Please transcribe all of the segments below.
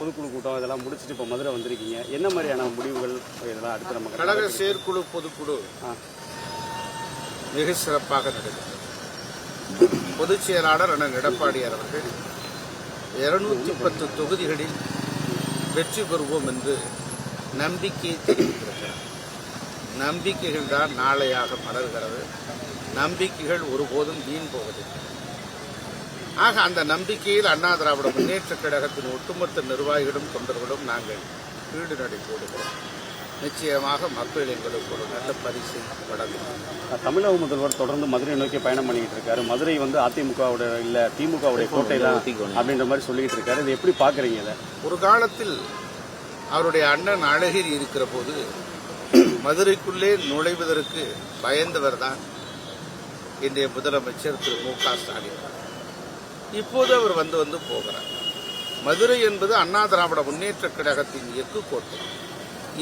பொதுக்குழு கூட்டம் இதெல்லாம் முடிச்சுட்டு இப்போ மதுரை வந்திருக்கீங்க. என்ன மாதிரியான முடிவுகள் இதெல்லாம் அடுத்து நம்ம கழக செயற்குழு பொதுக்குழு மிக சிறப்பாக நடக்கிறது. பொதுச் செயலாளர் அண்ணன் எடப்பாடியார் அவர்கள் 210 தொகுதிகளில் வெற்றி பெறுவோம் என்று நம்பிக்கை தெரிவித்திருக்கிறார். நம்பிக்கைகள் தான் நாளையாக மலர்கிறது. நம்பிக்கைகள் ஒருபோதும் வீண் போவதில்லை. ஆக அந்த நம்பிக்கையில் அண்ணா திராவிட முன்னேற்ற கழகத்தின் ஒட்டுமொத்த நிர்வாகிகளும் தொண்டர்களும் நாங்கள் வீடு நடை போடுகிறோம். நிச்சயமாக மக்கள் எங்களுக்கு ஒரு நல்ல பரிசை வழங்குவோம். தமிழக முதல்வர் தொடர்ந்து மதுரை நோக்கி பயணம் பண்ணிக்கிட்டு இருக்காரு. மதுரை வந்து அதிமுகவுடைய இல்ல திமுகவுடைய கோட்டை தான் அப்படின்ற மாதிரி சொல்லிட்டு இருக்காரு. இதை எப்படி பாக்குறீங்க? இதை ஒரு காலத்தில் அவருடைய அண்ணன் அழகிரி இருக்கிற போது மதுரைக்குள்ளே நுழைவதற்கு பயந்தவர் தான் இன்றைய முதலமைச்சர் திரு மு.க. ஸ்டாலின். இப்போது அவர் வந்து போகிறார். மதுரை என்பது அண்ணா திராவிட முன்னேற்ற கழகத்தின் எஃகு கோட்டை.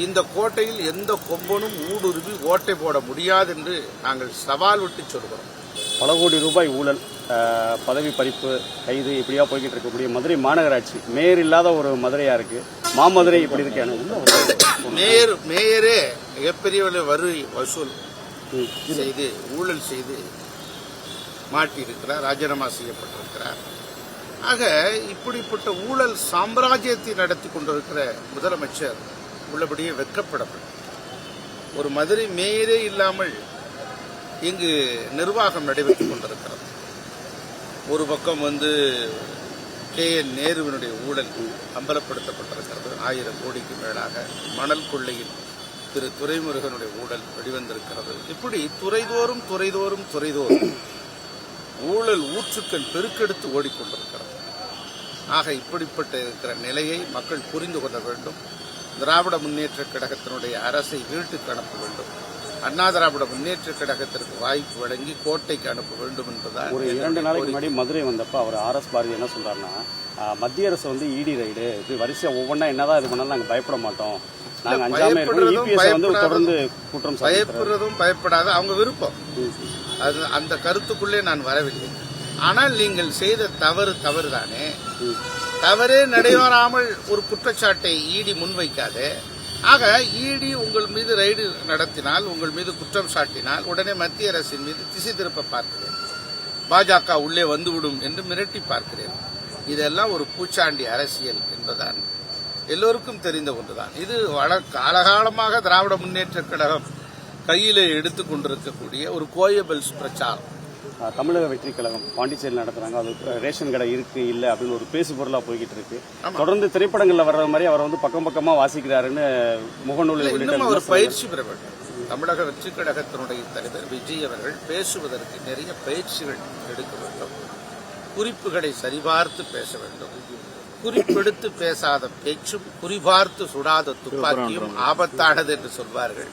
இந்த கோட்டையில் எந்த கொம்பனும் ஊடுருவி ஓட்டை போட முடியாது என்று நாங்கள் சவால் விட்டு சொல்கிறோம். பல கோடி ரூபாய் ஊழல், பதவி பறிப்பு, கைது இப்படியா போய்கிட்டு இருக்கக்கூடிய மதுரை மாநகராட்சி மேயர் இல்லாத ஒரு மதுரையா இருக்கு. மாமதுரை இப்படி இருக்கு. மேயரே மிகப்பெரிய வரி வசூல் செய்து ஊழல் செய்து மாட்டியிருக்கிறார், ராஜினாமா செய்யப்பட்டிருக்கிறார். ஆக இப்படிப்பட்ட ஊழல் சாம்ராஜ்யத்தை நடத்தி கொண்டிருக்கிற முதலமைச்சர் உள்ளபடியே வெட்கப்படப்படும். ஒரு மதுரை மேயரே இல்லாமல் இங்கு நிர்வாகம் நடைபெற்றுக் கொண்டிருக்கிறது. ஒரு பக்கம் KN நேருவினுடைய ஊழல் அம்பலப்படுத்தப்பட்டிருக்கிறது. 1000 கோடிக்கு மேலாக மணல் கொள்ளையில் திரு துரைமுருகனுடைய ஊழல் வெளிவந்திருக்கிறது. இப்படி துறைதோறும் ஊழல் ஊற்றுக்கள் பெருக்கெடுத்து ஓடிக்கொண்டிருக்கிறது. ஆக இப்படிப்பட்ட இருக்கிற நிலையை மக்கள் புரிந்து கொள்ள வேண்டும். திராவிட முன்னேற்ற கழகத்தினுடைய அரசை வீட்டுக்கு அனுப்ப வேண்டும். அண்ணா திராவிட முன்னேற்ற கழகத்திற்கு வாய்ப்பு வழங்கி கோட்டைக்கு அனுப்ப வேண்டும் என்பதால் ஒரு 2 நாளைக்கு முன்னாடி மதுரை வந்தப்ப அவர் RS பாரதி என்ன சொல்றாருன்னா, மத்திய அரசு ED ரைடு இப்படி வரிசையா ஒவ்வொன்றா என்னதான் இது பண்ணாலும் நாங்கள் பயப்பட மாட்டோம், நாங்கள் அஞ்சாம இருக்கோம். தொடர்ந்து குற்றம் பயப்படுறதும் பயப்படாத அவங்க விருப்பம். அது அந்த கருத்துக்குள்ளே நான் வரவில்லை. ஆனால் நீங்கள் செய்த தவறுதானே. தவறே நடைபெறாமல் ஒரு குற்றச்சாட்டை ED முன்வைக்காதே. ஆக ED உங்கள் மீது ரைடு நடத்தினால், உங்கள் மீது குற்றம் சாட்டினால் உடனே மத்திய அரசின் மீது திசை திருப்ப பார்க்கிறேன். பாஜக உள்ளே வந்துவிடும் என்று மிரட்டி பார்க்கிறேன். இதெல்லாம் ஒரு பூச்சாண்டி அரசியல் என்பதுதான் எல்லோருக்கும் தெரிந்த ஒன்றுதான். இது காலகாலமாக திராவிட முன்னேற்ற கழகம் கையிலே எடுத்துக் கொண்டிருக்கக்கூடிய ஒரு கோயபல்ஸ் பிரச்சாரம். தமிழக வெற்றி கழகம் பாண்டிச்சேரியில் நடத்துறாங்க. அது ரேஷன் கடை இருக்கு இல்ல அப்படின்னு ஒரு பேசு பொருளா போய்கிட்டு இருக்கு. தொடர்ந்து திரைப்படங்கள்ல வர்ற மாதிரி அவர் பக்கமா வாசிக்கிறாருன்னு முகநூலில் அவர் பயிற்சி பெற வேண்டும். தமிழக வெற்றி கழகத்தினுடைய தலைவர் விஜய் அவர்கள் பேசுவதற்கு நிறைய பயிற்சிகள் எடுக்க வேண்டும். குறிப்புகளை சரிபார்த்து பேச வேண்டும். குறிப்பெடுத்து பேசாத பேச்சும் குறிபார்த்து சுடாத துப்பாக்கியும் ஆபத்தானது என்று சொல்வார்கள்.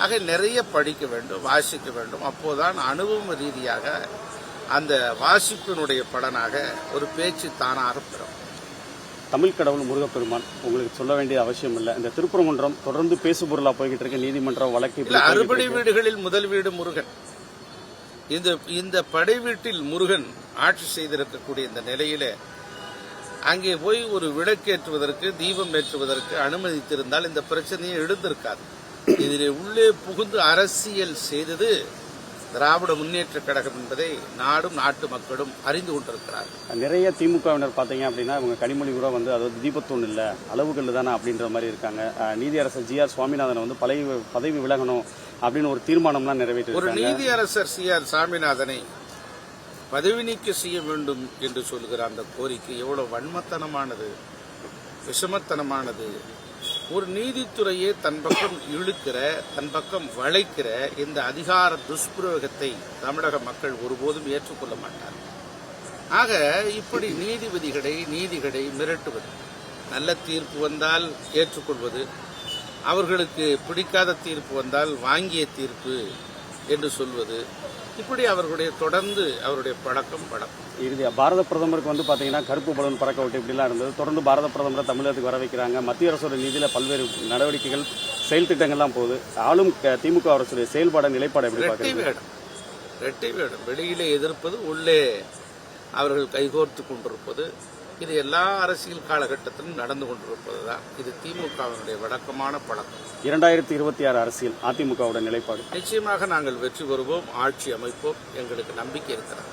ஆக நிறைய படிக்க வேண்டும், வாசிக்க வேண்டும். அப்போதான் அனுபவ ரீதியாக அந்த வாசிப்பினுடைய பலனாக ஒரு பேச்சு தானாக பெறும். தமிழ் கடவுள் முருகப்பெருமான் உங்களுக்கு சொல்ல வேண்டிய அவசியம் இல்லை. இந்த திருப்பரங்குன்றம் தொடர்ந்து பேசு பொருளா போய்கிட்டு இருக்க நீதிமன்ற வழக்கு. அறுபடை வீடுகளில் முதல் வீடு முருகன். இந்த படை வீட்டில் முருகன் ஆட்சி செய்திருக்கக்கூடிய இந்த நிலையில அங்கே போய் ஒரு விளக்கேற்றுவதற்கு, தீபம் ஏற்றுவதற்கு அனுமதித்திருந்தால் இந்த பிரச்சனையை எழுந்திருக்காது. இதிலே உள்ளே புகுந்து அரசியல் செய்தது திராவிட முன்னேற்ற கழகம் என்பதை நாடும் நாட்டு மக்களும் அறிந்து கொண்டிருக்கிறார்கள். நிறைய திமுகவினர் பாத்தீங்க அப்படின்னா இவங்க கனிமொழி கூட அதாவது தீபத்தூண் இல்ல அளவுகள் தானே அப்படின்ற மாதிரி இருக்காங்க. நீதியரசர் GR சுவாமிநாதன் பதவி விலகணும் அப்படின்னு ஒரு தீர்மானம்லாம் நிறைவேற்றி ஒரு நீதியரசர் CR சாமிநாதனை பதவி நீக்க செய்ய வேண்டும் என்று சொல்கிற அந்த கோரிக்கை எவ்வளவு வன்மத்தனமானது, விஷமத்தனமானது. ஒரு நீதித்துறையே தன் பக்கம் இழுக்கிற, தன் பக்கம் வளைக்கிற இந்த அதிகார துஷ்பிரயோகத்தை தமிழக மக்கள் ஒருபோதும் ஏற்றுக்கொள்ள மாட்டார். ஆக இப்படி நீதிகளை மிரட்டுவது, நல்ல தீர்ப்பு வந்தால் ஏற்றுக்கொள்வது, அவர்களுக்கு பிடிக்காத தீர்ப்பு வந்தால் வாங்கிய தீர்ப்பு என்று சொல்வது, இப்படி அவருடைய பழக்கம். இறுதியா பாரத பிரதமருக்கு பாத்தீங்கன்னா கருப்பு பலூன் பறக்க விட்டு இப்படிலாம் இருந்தது. தொடர்ந்து பாரத பிரதமரை தமிழகத்துக்கு வர வைக்கிறாங்க. மத்திய அரசோட நிதியில பல்வேறு நடவடிக்கைகள், செயல் திட்டங்கள்லாம் போகுது. ஆளும் திமுக அரசுடைய செயல்பாடு, நிலைப்பாடு எப்படி பாக்குறீங்க? இரட்டை வேடம். வெளியிலே எதிர்ப்பது, உள்ளே அவர்கள் கைகோர்த்து கொண்டிருப்பது. இது எல்லா அரசியல் காலகட்டத்திலும் நடந்து கொண்டிருப்பதுதான். இது திமுகவினுடைய வழக்கமான பழக்கம். 2026 அரசியல் அதிமுகவோட நிலைப்பாடு. நிச்சயமாக நாங்கள் வெற்றி பெறுவோம், ஆட்சி அமைப்போம், எங்களுக்கு நம்பிக்கை இருக்கிறது.